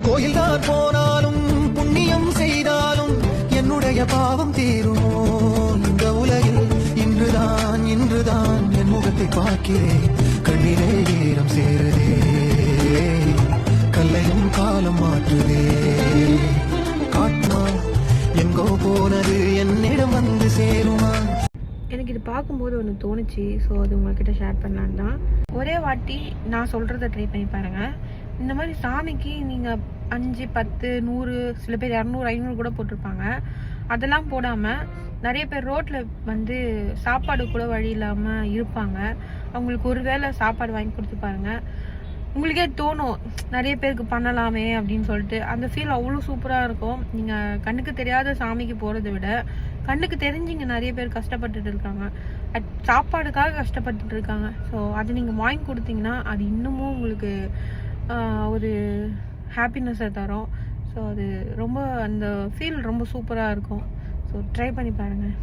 கோயில்தான் போனாலும் புண்ணியம் செய்தாலும் என்னுடைய பாவம் தீருமோ இந்த உலகில் இன்றுதான் என் முகத்தை பார்க்கிறேன் கண்ணிலே ஈரம் சேருதே கல்லையும் காலம் மாற்றுதே காட்டுமா எங்கோ போனது என்னிடம் வந்து சேருமா. எனக்கு இது பார்க்கும்போது ஒன்று தோணுச்சு. ஸோ அது உங்கள்கிட்ட ஷேர் பண்ணலான் தான். ஒரே வாட்டி நான் சொல்கிறத ட்ரை பண்ணி பாருங்கள். இந்த மாதிரி சாமிக்கு நீங்கள் 5, 10, 100, சில பேர் 200, 500 கூட போட்டிருப்பாங்க. அதெல்லாம் போடாமல் நிறைய பேர் ரோட்டில் வந்து சாப்பாடு கூட வழி இல்லாமல் இருப்பாங்க. அவங்களுக்கு ஒரு வேளை சாப்பாடு வாங்கி கொடுத்து பாருங்கள். உங்களுக்கே தோணும் நிறைய பேருக்கு பண்ணலாமே அப்படின்னு சொல்லிட்டு. அந்த ஃபீல் அவ்வளோ சூப்பராக இருக்கும். நீங்கள் கண்ணுக்கு தெரியாத சாமிக்கு போகிறத விட கண்ணுக்கு தெரிஞ்சிங்க நிறைய பேர் கஷ்டப்பட்டுட்டு இருக்காங்க, சாப்பாடுக்காக கஷ்டப்பட்டுட்டு இருக்காங்க. ஸோ அது நீங்கள் வாங்கி கொடுத்தீங்கன்னா அது இன்னமும் உங்களுக்கு ஒரு ஹாப்பினஸை தரும். ஸோ அது ரொம்ப அந்த ஃபீல் ரொம்ப சூப்பராக இருக்கும். ஸோ ட்ரை பண்ணி பாருங்கள்.